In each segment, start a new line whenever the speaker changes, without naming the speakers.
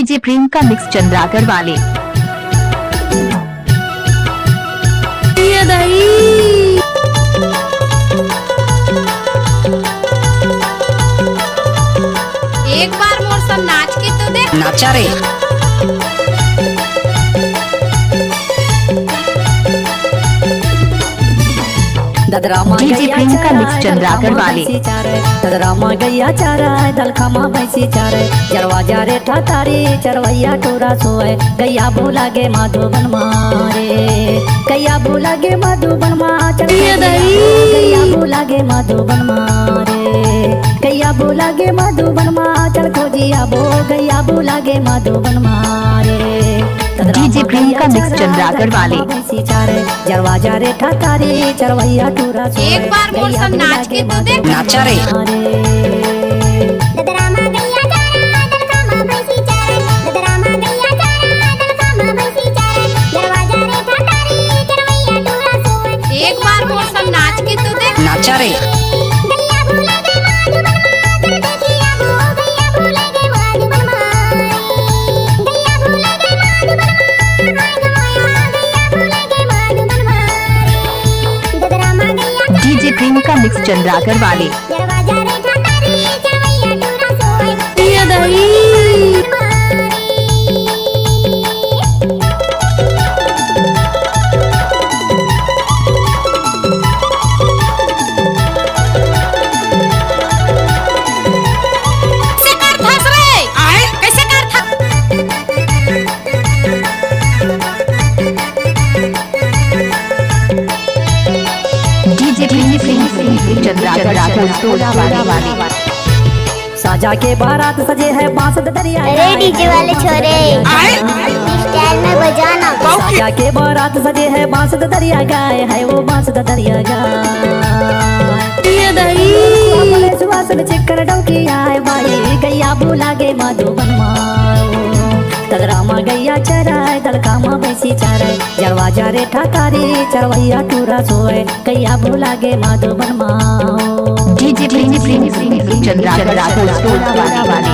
DJ Priyanka mix Chandrakar वाले।
एक बार मोर सन नाच के तो देख।
नाचा रे
डीजे प्रियंका मिक्स चंद्राकर वाले।
ददरामा गैया चारा दलखामा भैंसी चारे चरवा जा रे ठातारी चरवैया टोरा सोए गैया बोला गे माधोबन मारे गैया बोला गे माधोबन मारे गैया बोला गे माधोबन मारे गैया बोला गे माधोबन मार चल खोजिया बो गैया बोला गे माधोबन मारे
डीजे प्रियंका मिक्स चंद्राकर वाले।
जरवा जा रे ठातारी चरवैया टोरा
एक बार मोर सन नाच के तो देख।
नाचा रे
एक बार मोर सन नाच के तो देख।
नाचा रे
डीजे प्रियंका मिक्स चंद्राकर वाले।
साजा के बारात सजे है बांस दरिया।
अरे डीजे वाले छोरे स्टाइल में बजाना।
साजा के बारात सजे है बांस दरिया गाय है वो बांस दरिया गाय सुवासन चिकर डौकी आए बाई गैया बोला गे माधोबन माओ तगरामा गैया चराए दलकामा भैंसी चारे जरवा जा रे ठातारी चरवैया टूरा सोए गैया बोला गे माधोबन माओ
डीजे प्रियंका चंद्राकर वाले।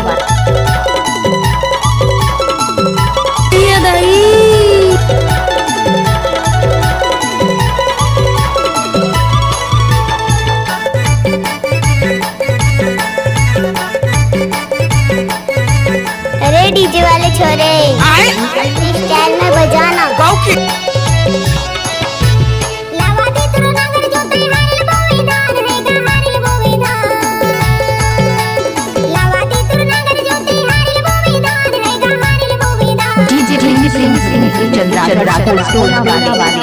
अरे डीजे वाले छोरे स्टाइल में बजाना।
डीजे चंद्राकर वाले।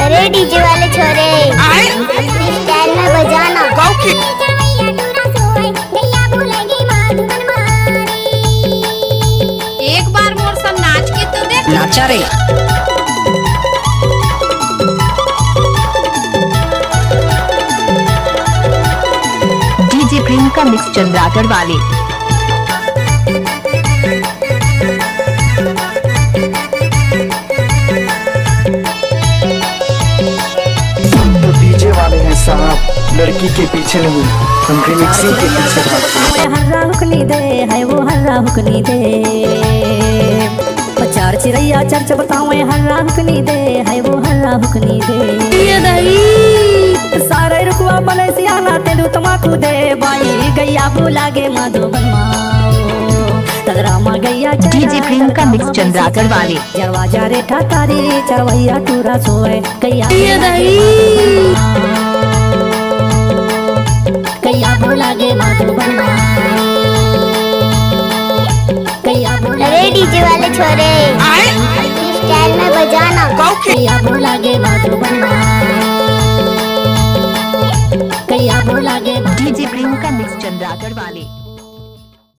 अरे डीजे वाले छोरे स्टाइल में बजाना।
एक बार मोर सन नाच के तो देख।
नाचा रे
डीजे प्रियंका मिक्स चंद्राकर वाले।
डीजे वाले हैं साहब लड़की के पीछे नहीं हम रिमिक्सिंग के पीछे भागते हैं।
हर्रा हुकनी दे है वो हर्रा हुकनी दे चार चिड़ैया चर्च बतावे हर्रा हुकनी दे है वो हर्रा हुकनी दे सारे रुकवा बले सियाना तेलू तमाकू दे बाई गैया बोला गे माधोबन माओ तगरामा गैया
डीजे प्रियंका मिक्स चंद्राकर वाले।
जरवा जा रे ठातारी चरवैया टूरा सोए गैया गैया बोला गे माधोबन माओ
अरे डीजे वाले छोरे स्टाइल में बजाना।
गैया बोला गे माधोबन माओ गैया बोला गे
डीजे प्रियंका मिक्स चंद्राकर वाले।